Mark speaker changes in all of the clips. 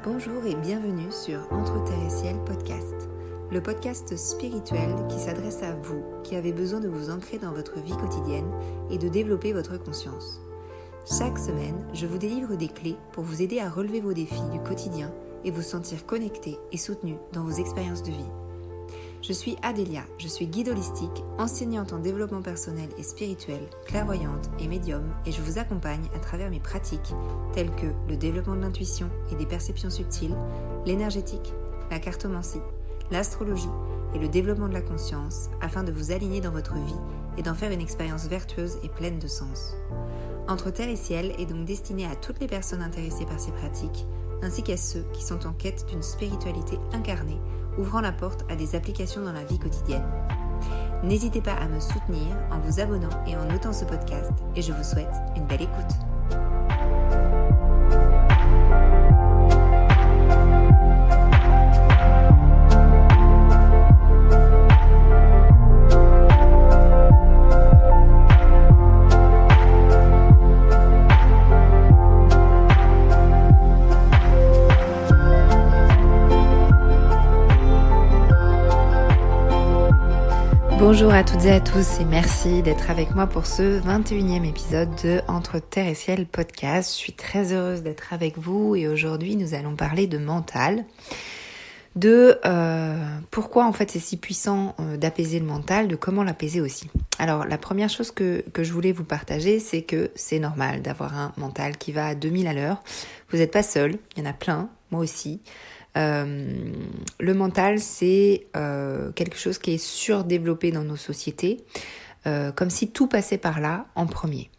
Speaker 1: Bonjour et bienvenue sur Entre Terre et Ciel podcast, le podcast spirituel qui s'adresse à vous qui avez besoin de vous ancrer dans votre vie quotidienne et de développer votre conscience. Chaque semaine, je vous délivre des clés pour vous aider à relever vos défis du quotidien et vous sentir connecté et soutenu dans vos expériences de vie. Je suis Adélia, je suis guide holistique, enseignante en développement personnel et spirituel, clairvoyante et médium, et je vous accompagne à travers mes pratiques telles que le développement de l'intuition et des perceptions subtiles, l'énergétique, la cartomancie, l'astrologie et le développement de la conscience afin de vous aligner dans votre vie et d'en faire une expérience vertueuse et pleine de sens. Entre Terre et Ciel est donc destiné à toutes les personnes intéressées par ces pratiques, ainsi qu'à ceux qui sont en quête d'une spiritualité incarnée, ouvrant la porte à des applications dans la vie quotidienne. N'hésitez pas à me soutenir en vous abonnant et en notant ce podcast, et je vous souhaite une belle écoute. Bonjour à toutes et à tous et merci d'être avec moi pour ce 21e épisode de Entre Terre et Ciel podcast. Je suis très heureuse d'être avec vous et aujourd'hui nous allons parler de mental, de pourquoi en fait c'est si puissant d'apaiser le mental, de comment l'apaiser aussi. Alors la première chose que je voulais vous partager, c'est que c'est normal d'avoir un mental qui va à 2000 à l'heure. Vous n'êtes pas seul, il y en a plein, moi aussi. Le mental, c'est quelque chose qui est surdéveloppé dans nos sociétés, comme si tout passait par là en premier.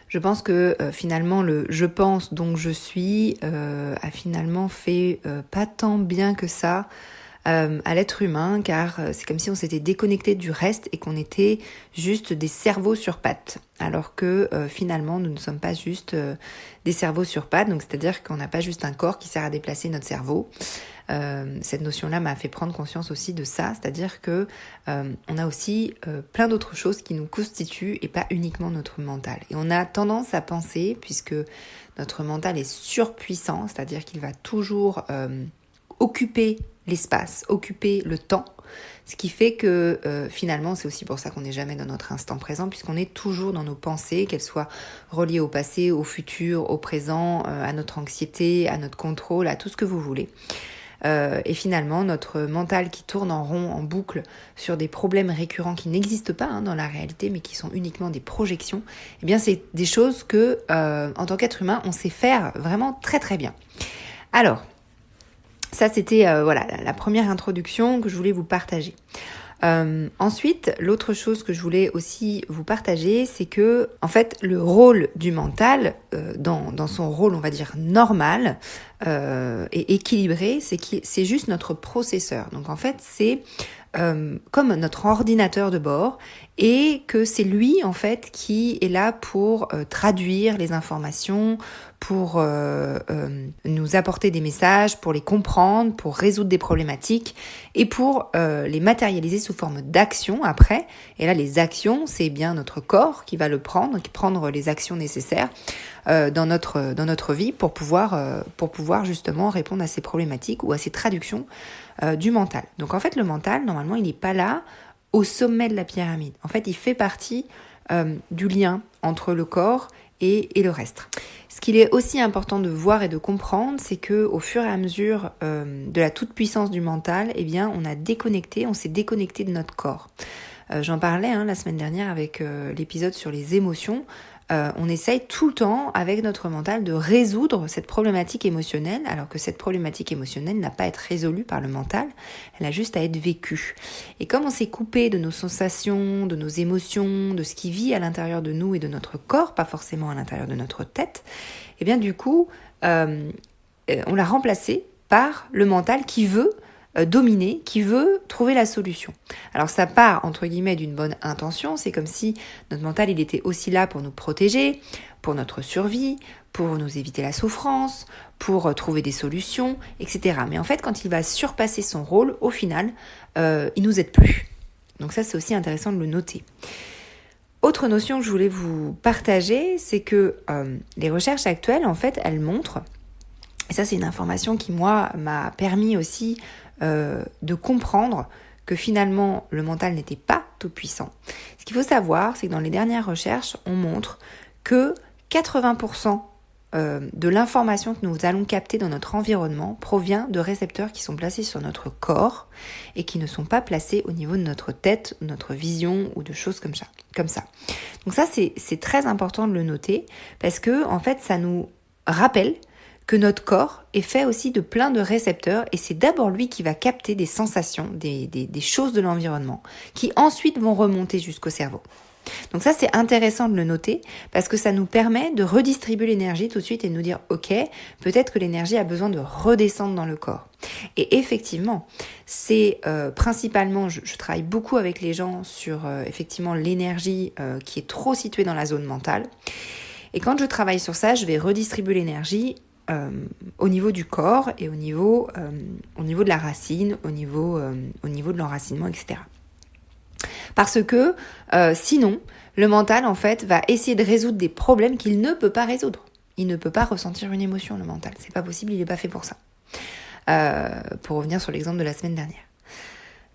Speaker 1: Je pense que finalement le « je pense donc je suis » a finalement fait pas tant bien que ça à l'être humain, car c'est comme si on s'était déconnecté du reste et qu'on était juste des cerveaux sur pattes, alors que finalement nous ne sommes pas juste des cerveaux sur pattes, donc c'est-à-dire qu'on n'a pas juste un corps qui sert à déplacer notre cerveau. Cette notion-là m'a fait prendre conscience aussi de ça, c'est-à-dire que on a aussi plein d'autres choses qui nous constituent et pas uniquement notre mental. Et on a tendance à penser, puisque notre mental est surpuissant, c'est-à-dire qu'il va toujours occuper l'espace, occuper le temps, ce qui fait que finalement c'est aussi pour ça qu'on n'est jamais dans notre instant présent, puisqu'on est toujours dans nos pensées, qu'elles soient reliées au passé, au futur, au présent, à notre anxiété, à notre contrôle, à tout ce que vous voulez. Et finalement notre mental qui tourne en rond, en boucle, sur des problèmes récurrents qui n'existent pas dans la réalité, mais qui sont uniquement des projections, eh bien c'est des choses que en tant qu'être humain on sait faire vraiment très très bien. Alors ça, c'était la première introduction que je voulais vous partager. Ensuite, l'autre chose que je voulais aussi vous partager, c'est que, en fait, le rôle du mental, dans son rôle, on va dire, normal et équilibré, c'est juste notre processeur. Donc, en fait, c'est comme notre ordinateur de bord, et que c'est lui, en fait, qui est là pour traduire les informations, pour nous apporter des messages, pour les comprendre, pour résoudre des problématiques et pour les matérialiser sous forme d'actions après. Et là, les actions, c'est bien notre corps qui va prendre les actions nécessaires dans notre vie pour pouvoir justement répondre à ces problématiques ou à ces traductions du mental. Donc en fait, le mental, normalement, il n'est pas là au sommet de la pyramide. En fait, il fait partie du lien entre le corps et le reste. Ce qu'il est aussi important de voir et de comprendre, c'est que au fur et à mesure de la toute-puissance du mental, eh bien, on s'est déconnecté de notre corps. J'en parlais la semaine dernière avec l'épisode sur les émotions. On essaye tout le temps avec notre mental de résoudre cette problématique émotionnelle, alors que cette problématique émotionnelle n'a pas à être résolue par le mental, elle a juste à être vécue. Et comme on s'est coupé de nos sensations, de nos émotions, de ce qui vit à l'intérieur de nous et de notre corps, pas forcément à l'intérieur de notre tête, et bien du coup, on l'a remplacé par le mental qui veut dominer, qui veut trouver la solution. Alors ça part entre guillemets d'une bonne intention, c'est comme si notre mental il était aussi là pour nous protéger, pour notre survie, pour nous éviter la souffrance, pour trouver des solutions, etc. Mais en fait quand il va surpasser son rôle, au final, il nous aide plus. Donc ça c'est aussi intéressant de le noter. Autre notion que je voulais vous partager, c'est que les recherches actuelles, en fait, elles montrent, et ça c'est une information qui, moi, m'a permis aussi de comprendre que finalement, le mental n'était pas tout puissant. Ce qu'il faut savoir, c'est que dans les dernières recherches, on montre que 80% de l'information que nous allons capter dans notre environnement provient de récepteurs qui sont placés sur notre corps et qui ne sont pas placés au niveau de notre tête, notre vision ou de choses comme ça. Donc ça, c'est très important de le noter parce que en fait, ça nous rappelle que notre corps est fait aussi de plein de récepteurs et c'est d'abord lui qui va capter des sensations, des choses de l'environnement qui ensuite vont remonter jusqu'au cerveau. Donc ça, c'est intéressant de le noter parce que ça nous permet de redistribuer l'énergie tout de suite et de nous dire « Ok, peut-être que l'énergie a besoin de redescendre dans le corps ». Et effectivement, c'est principalement, je travaille beaucoup avec les gens sur effectivement l'énergie qui est trop située dans la zone mentale. Et quand je travaille sur ça, je vais redistribuer l'énergie au niveau du corps et au niveau de la racine, au niveau de l'enracinement, etc. Parce que sinon, le mental, en fait, va essayer de résoudre des problèmes qu'il ne peut pas résoudre. Il ne peut pas ressentir une émotion, le mental. C'est pas possible, il n'est pas fait pour ça. Pour revenir sur l'exemple de la semaine dernière.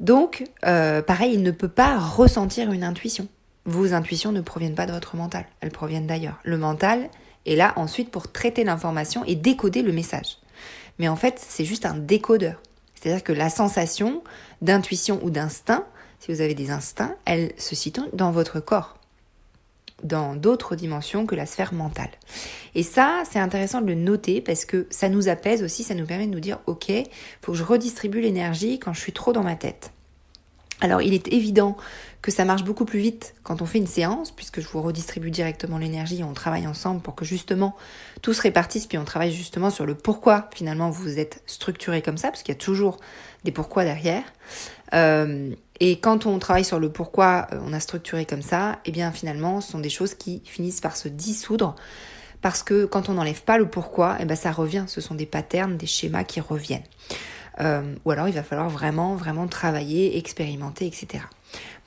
Speaker 1: Donc, pareil, il ne peut pas ressentir une intuition. Vos intuitions ne proviennent pas de votre mental, elles proviennent d'ailleurs. Le mental est là ensuite pour traiter l'information et décoder le message. Mais en fait, c'est juste un décodeur. C'est-à-dire que la sensation d'intuition ou d'instinct, si vous avez des instincts, elles se situent dans votre corps, dans d'autres dimensions que la sphère mentale. Et ça, c'est intéressant de le noter parce que ça nous apaise aussi, ça nous permet de nous dire « Ok, il faut que je redistribue l'énergie quand je suis trop dans ma tête ». Alors, il est évident que ça marche beaucoup plus vite quand on fait une séance, puisque je vous redistribue directement l'énergie et on travaille ensemble pour que justement tout se répartisse, puis on travaille justement sur le pourquoi finalement vous êtes structuré comme ça, parce qu'il y a toujours des pourquoi derrière. Et quand on travaille sur le pourquoi on a structuré comme ça, eh bien finalement ce sont des choses qui finissent par se dissoudre, parce que quand on n'enlève pas le pourquoi, eh ben ça revient, ce sont des patterns, des schémas qui reviennent. Ou alors il va falloir vraiment travailler, expérimenter, etc.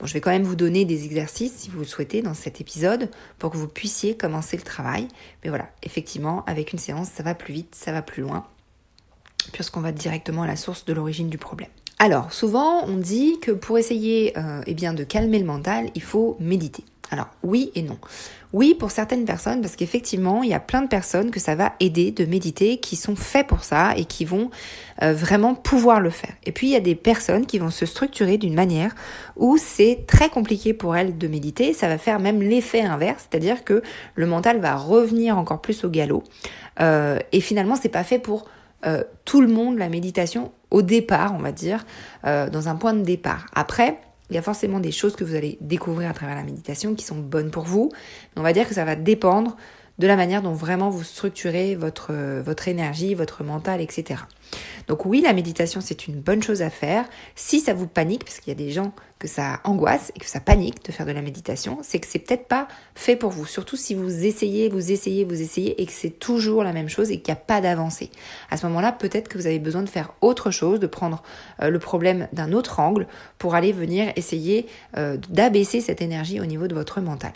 Speaker 1: Bon, je vais quand même vous donner des exercices si vous le souhaitez dans cet épisode pour que vous puissiez commencer le travail. Mais voilà, effectivement, avec une séance, ça va plus vite, ça va plus loin, puisqu'on va directement à la source de l'origine du problème. Alors, souvent, on dit que pour essayer de calmer le mental, il faut méditer. Alors, oui et non. Oui, pour certaines personnes, parce qu'effectivement, il y a plein de personnes que ça va aider de méditer, qui sont faits pour ça et qui vont vraiment pouvoir le faire. Et puis, il y a des personnes qui vont se structurer d'une manière où c'est très compliqué pour elles de méditer. Ça va faire même l'effet inverse, c'est-à-dire que le mental va revenir encore plus au galop. Et finalement, c'est pas fait pour tout le monde, la méditation, au départ, on va dire, dans un point de départ. Après, il y a forcément des choses que vous allez découvrir à travers la méditation qui sont bonnes pour vous. Mais on va dire que ça va dépendre de la manière dont vraiment vous structurez votre énergie, votre mental, etc. Donc oui, la méditation, c'est une bonne chose à faire. Si ça vous panique, parce qu'il y a des gens que ça angoisse et que ça panique de faire de la méditation, c'est que c'est peut-être pas fait pour vous. Surtout si vous essayez et que c'est toujours la même chose et qu'il n'y a pas d'avancée. À ce moment-là, peut-être que vous avez besoin de faire autre chose, de prendre le problème d'un autre angle pour aller venir essayer d'abaisser cette énergie au niveau de votre mental.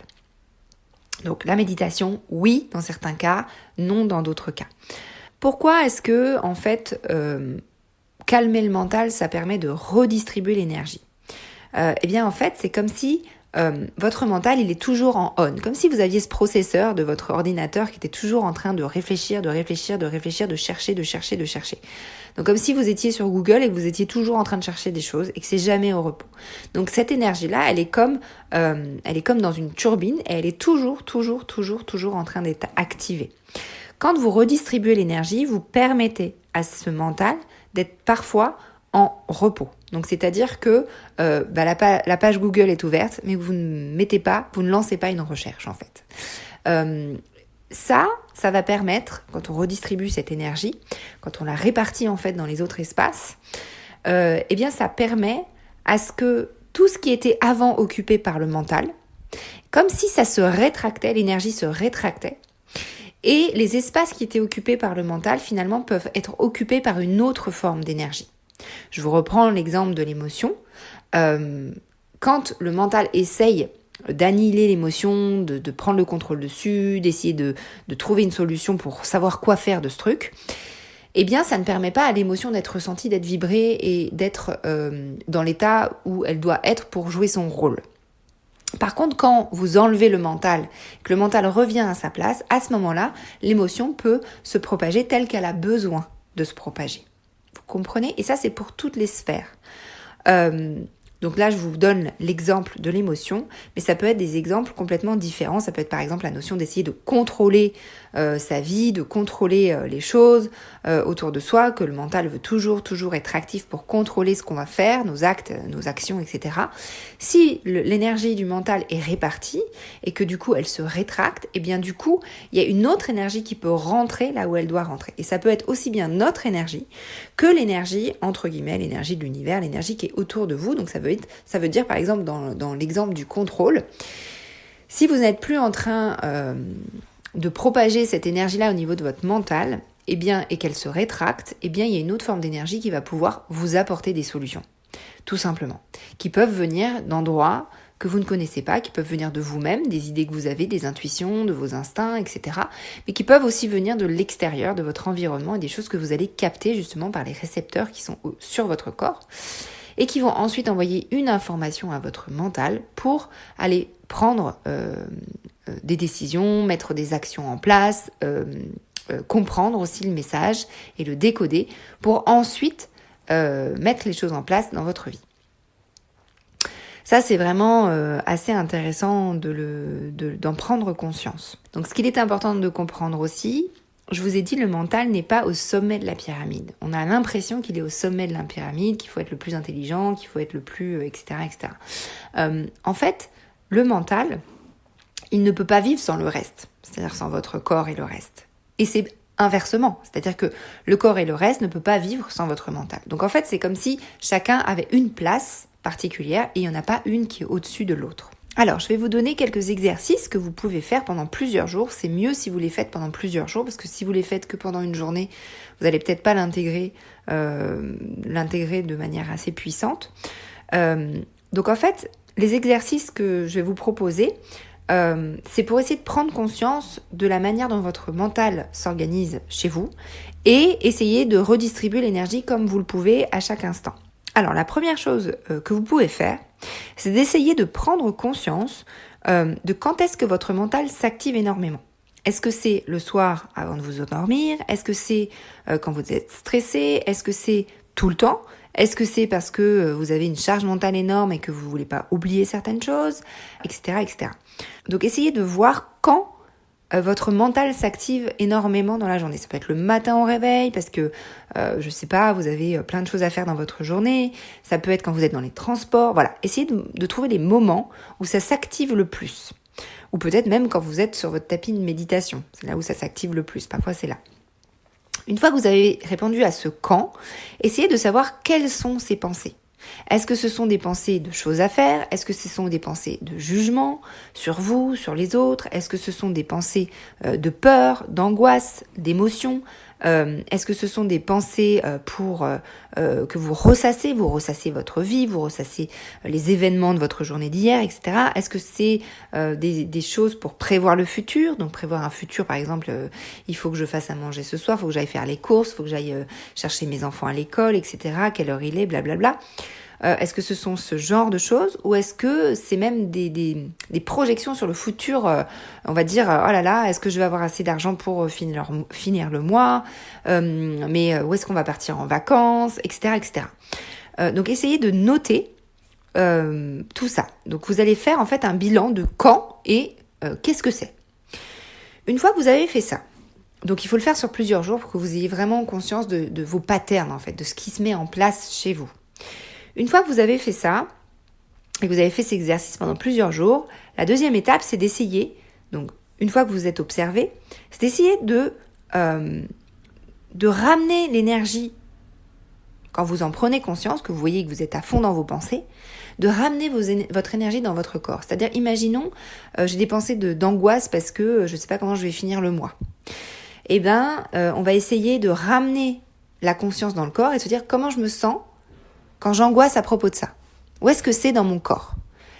Speaker 1: Donc la méditation, oui, dans certains cas, non dans d'autres cas. Pourquoi est-ce que, en fait, calmer le mental, ça permet de redistribuer l'énergie ? Eh bien, en fait, c'est comme si votre mental, il est toujours en on. Comme si vous aviez ce processeur de votre ordinateur qui était toujours en train de réfléchir, de chercher. Donc, comme si vous étiez sur Google et que vous étiez toujours en train de chercher des choses et que c'est jamais au repos. Donc, cette énergie-là, elle est comme dans une turbine et elle est toujours en train d'être activée. Quand vous redistribuez l'énergie, vous permettez à ce mental d'être parfois en repos. Donc, c'est-à-dire que la page Google est ouverte, mais vous ne lancez pas une recherche, en fait. Ça va permettre, quand on redistribue cette énergie, quand on la répartit, en fait, dans les autres espaces, eh bien, ça permet à ce que tout ce qui était avant occupé par le mental, comme si ça se rétractait, l'énergie se rétractait, et les espaces qui étaient occupés par le mental, finalement, peuvent être occupés par une autre forme d'énergie. Je vous reprends l'exemple de l'émotion. Quand le mental essaye d'annihiler l'émotion, de prendre le contrôle dessus, d'essayer de trouver une solution pour savoir quoi faire de ce truc, eh bien ça ne permet pas à l'émotion d'être ressentie, d'être vibrée et d'être dans l'état où elle doit être pour jouer son rôle. Par contre, quand vous enlevez le mental, que le mental revient à sa place, à ce moment-là, l'émotion peut se propager telle qu'elle a besoin de se propager. Vous comprenez ? Et ça, c'est pour toutes les sphères. Donc là, je vous donne l'exemple de l'émotion, mais ça peut être des exemples complètement différents. Ça peut être par exemple la notion d'essayer de contrôler sa vie, de contrôler les choses autour de soi, que le mental veut toujours être actif pour contrôler ce qu'on va faire, nos actes, nos actions, etc. Si l'énergie du mental est répartie et que du coup elle se rétracte, et bien du coup, il y a une autre énergie qui peut rentrer là où elle doit rentrer. Et ça peut être aussi bien notre énergie que l'énergie, entre guillemets, l'énergie de l'univers, l'énergie qui est autour de vous. Donc ça veut dire par exemple dans l'exemple du contrôle, si vous n'êtes plus en train de propager cette énergie-là au niveau de votre mental, et qu'elle se rétracte, il y a une autre forme d'énergie qui va pouvoir vous apporter des solutions, tout simplement, qui peuvent venir d'endroits que vous ne connaissez pas, qui peuvent venir de vous-même, des idées que vous avez, des intuitions, de vos instincts, etc. Mais qui peuvent aussi venir de l'extérieur, de votre environnement et des choses que vous allez capter justement par les récepteurs qui sont sur votre corps et qui vont ensuite envoyer une information à votre mental pour aller prendre des décisions, mettre des actions en place, comprendre aussi le message et le décoder pour ensuite mettre les choses en place dans votre vie. Ça, c'est vraiment assez intéressant d'en prendre conscience. Donc, ce qu'il est important de comprendre aussi, je vous ai dit, le mental n'est pas au sommet de la pyramide. On a l'impression qu'il est au sommet de la pyramide, qu'il faut être le plus intelligent, qu'il faut être le plus, etc., etc. En fait, le mental, il ne peut pas vivre sans le reste, c'est-à-dire sans votre corps et le reste. Et c'est inversement, c'est-à-dire que le corps et le reste ne peuvent pas vivre sans votre mental. Donc en fait, c'est comme si chacun avait une place particulière et il n'y en a pas une qui est au-dessus de l'autre. Alors, je vais vous donner quelques exercices que vous pouvez faire pendant plusieurs jours. C'est mieux si vous les faites pendant plusieurs jours, parce que si vous les faites que pendant une journée, vous n'allez peut-être pas l'intégrer de manière assez puissante. Donc en fait, les exercices que je vais vous proposer, c'est pour essayer de prendre conscience de la manière dont votre mental s'organise chez vous et essayer de redistribuer l'énergie comme vous le pouvez à chaque instant. Alors, la première chose que vous pouvez faire, c'est d'essayer de prendre conscience de quand est-ce que votre mental s'active énormément. Est-ce que c'est le soir avant de vous endormir? Est-ce que c'est quand vous êtes stressé? Est-ce que c'est tout le temps? Est-ce que c'est parce que vous avez une charge mentale énorme et que vous ne voulez pas oublier certaines choses, etc., etc. Donc, essayez de voir quand votre mental s'active énormément dans la journée. Ça peut être le matin au réveil parce que, je sais pas, vous avez plein de choses à faire dans votre journée. Ça peut être quand vous êtes dans les transports. Voilà, essayez de trouver les moments où ça s'active le plus. Ou peut-être même quand vous êtes sur votre tapis de méditation. C'est là où ça s'active le plus. Parfois, c'est là. Une fois que vous avez répondu à ce quand, essayez de savoir quelles sont ces pensées. Est-ce que ce sont des pensées de choses à faire? Est-ce que ce sont des pensées de jugement sur vous, sur les autres? Est-ce que ce sont des pensées de peur, d'angoisse, d'émotion? Est-ce que ce sont des pensées pour que vous ressassez votre vie, vous ressassez les événements de votre journée d'hier, etc. Est-ce que c'est des choses pour prévoir le futur? Donc prévoir un futur, par exemple, il faut que je fasse à manger ce soir, il faut que j'aille faire les courses, il faut que j'aille chercher mes enfants à l'école, etc. Quelle heure il est, blablabla. Est-ce que ce sont ce genre de choses ou est-ce que c'est même des projections sur le futur, on va dire, oh là là, est-ce que je vais avoir assez d'argent pour finir le mois, mais où est-ce qu'on va partir en vacances, etc., etc. Donc essayez de noter tout ça. Donc vous allez faire en fait un bilan de quand et qu'est-ce que c'est. Une fois que vous avez fait ça, donc il faut le faire sur plusieurs jours pour que vous ayez vraiment conscience de vos patterns en fait, de ce qui se met en place chez vous. Une fois que vous avez fait ça, et que vous avez fait cet exercice pendant plusieurs jours, la deuxième étape, c'est d'essayer, donc une fois que vous êtes observé, c'est d'essayer de ramener l'énergie, quand vous en prenez conscience, que vous voyez que vous êtes à fond dans vos pensées, de ramener votre énergie dans votre corps. C'est-à-dire, imaginons, j'ai des pensées d'angoisse parce que je ne sais pas comment je vais finir le mois. Eh bien, on va essayer de ramener la conscience dans le corps et de se dire comment je me sens quand j'angoisse à propos de ça. Où est-ce que c'est dans mon corps?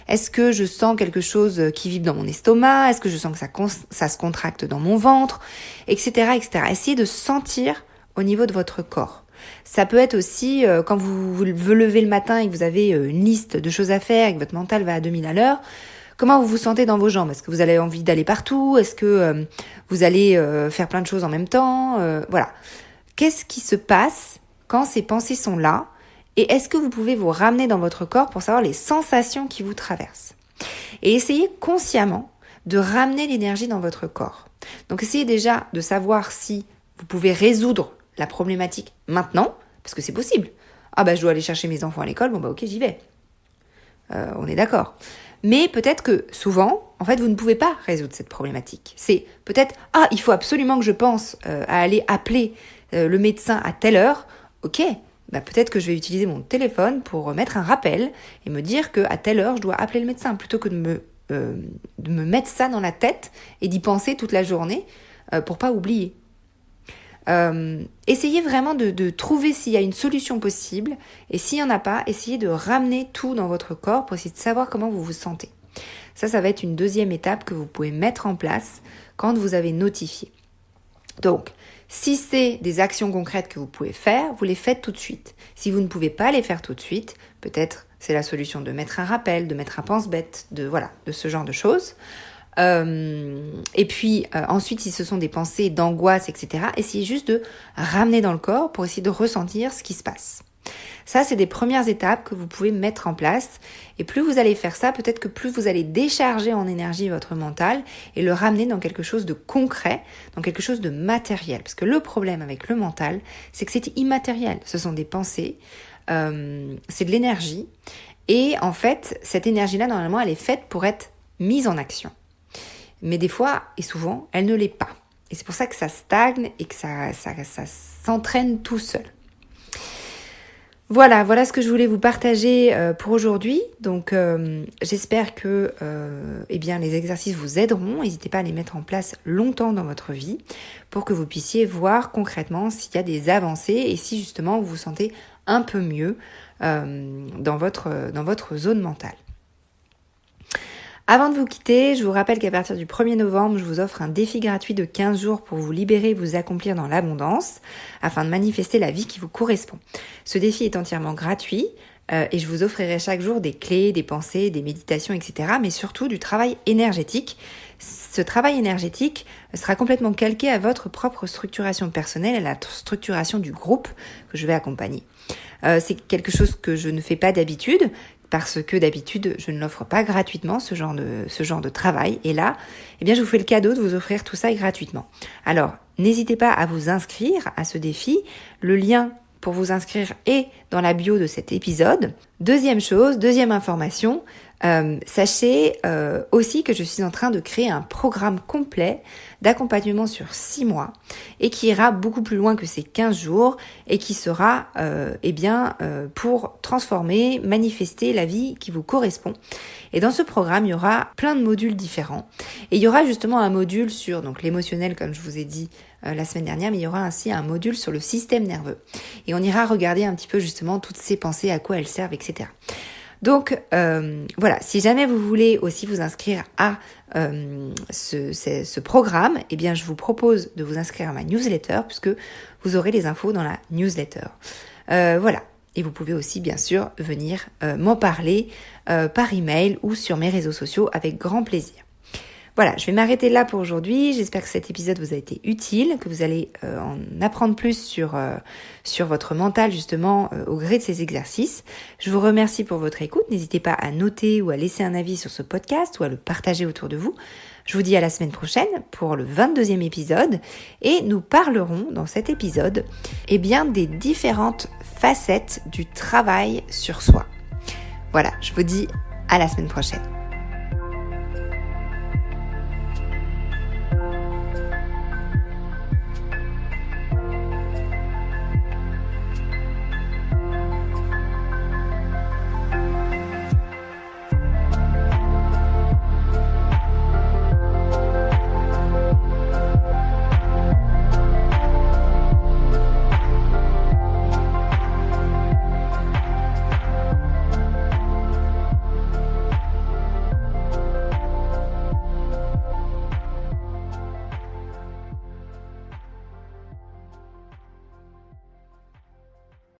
Speaker 1: Est-ce que je sens quelque chose qui vibre dans mon estomac? Est-ce que je sens que ça se contracte dans mon ventre? Etc., etc. Essayez de sentir au niveau de votre corps. Ça peut être aussi quand vous levez le matin et que vous avez une liste de choses à faire et que votre mental va à 2000 à l'heure. Comment vous vous sentez dans vos jambes? Est-ce que vous avez envie d'aller partout? Est-ce que vous allez faire plein de choses en même temps? Voilà. Qu'est-ce qui se passe quand ces pensées sont là? Et est-ce que vous pouvez vous ramener dans votre corps pour savoir les sensations qui vous traversent? Et essayez consciemment de ramener l'énergie dans votre corps. Donc essayez déjà de savoir si vous pouvez résoudre la problématique maintenant, parce que c'est possible. Ah bah je dois aller chercher mes enfants à l'école, bon bah ok j'y vais. On est d'accord. Mais peut-être que souvent, en fait, vous ne pouvez pas résoudre cette problématique. C'est peut-être, il faut absolument que je pense à aller appeler le médecin à telle heure. Ok, bah peut-être que je vais utiliser mon téléphone pour mettre un rappel et me dire qu'à telle heure, je dois appeler le médecin, plutôt que de me mettre ça dans la tête et d'y penser toute la journée pour pas oublier. Essayez vraiment de trouver s'il y a une solution possible, et s'il n'y en a pas, essayez de ramener tout dans votre corps pour essayer de savoir comment vous vous sentez. Ça va être une deuxième étape que vous pouvez mettre en place quand vous avez notifié. Donc, si c'est des actions concrètes que vous pouvez faire, vous les faites tout de suite. Si vous ne pouvez pas les faire tout de suite, peut-être c'est la solution de mettre un rappel, de mettre un pense-bête, de ce genre de choses. Et puis ensuite, si ce sont des pensées d'angoisse, etc., essayez juste de ramener dans le corps pour essayer de ressentir ce qui se passe. Ça, c'est des premières étapes que vous pouvez mettre en place. Et plus vous allez faire ça, peut-être que plus vous allez décharger en énergie votre mental et le ramener dans quelque chose de concret, dans quelque chose de matériel. Parce que le problème avec le mental, c'est que c'est immatériel. Ce sont des pensées, c'est de l'énergie. Et en fait, cette énergie-là, normalement, elle est faite pour être mise en action. Mais des fois, et souvent, elle ne l'est pas. Et c'est pour ça que ça stagne et que ça s'entraîne tout seul. Voilà ce que je voulais vous partager pour aujourd'hui. Donc, j'espère que les exercices vous aideront. N'hésitez pas à les mettre en place longtemps dans votre vie pour que vous puissiez voir concrètement s'il y a des avancées et si justement vous vous sentez un peu mieux dans votre zone mentale. Avant de vous quitter, je vous rappelle qu'à partir du 1er novembre, je vous offre un défi gratuit de 15 jours pour vous libérer et vous accomplir dans l'abondance afin de manifester la vie qui vous correspond. Ce défi est entièrement gratuit et je vous offrirai chaque jour des clés, des pensées, des méditations, etc. mais surtout du travail énergétique. Ce travail énergétique sera complètement calqué à votre propre structuration personnelle et à la structuration du groupe que je vais accompagner. C'est quelque chose que je ne fais pas d'habitude, parce que d'habitude, je ne l'offre pas gratuitement, ce genre de travail. Et là, je vous fais le cadeau de vous offrir tout ça gratuitement. Alors, n'hésitez pas à vous inscrire à ce défi. Le lien pour vous inscrire est dans la bio de cet épisode. Deuxième information, sachez aussi que je suis en train de créer un programme complet d'accompagnement sur 6 mois et qui ira beaucoup plus loin que ces 15 jours et qui sera pour transformer, manifester la vie qui vous correspond. Et dans ce programme, il y aura plein de modules différents. Et il y aura justement un module sur l'émotionnel, comme je vous ai dit la semaine dernière, mais il y aura ainsi un module sur le système nerveux. Et on ira regarder un petit peu justement toutes ces pensées, à quoi elles servent, etc. Donc si jamais vous voulez aussi vous inscrire à ce programme, je vous propose de vous inscrire à ma newsletter puisque vous aurez les infos dans la newsletter. Et vous pouvez aussi bien sûr venir m'en parler par email ou sur mes réseaux sociaux avec grand plaisir. Voilà, je vais m'arrêter là pour aujourd'hui. J'espère que cet épisode vous a été utile, que vous allez en apprendre plus sur votre mental justement au gré de ces exercices. Je vous remercie pour votre écoute. N'hésitez pas à noter ou à laisser un avis sur ce podcast ou à le partager autour de vous. Je vous dis à la semaine prochaine pour le 22e épisode et nous parlerons dans cet épisode des différentes facettes du travail sur soi. Voilà, je vous dis à la semaine prochaine.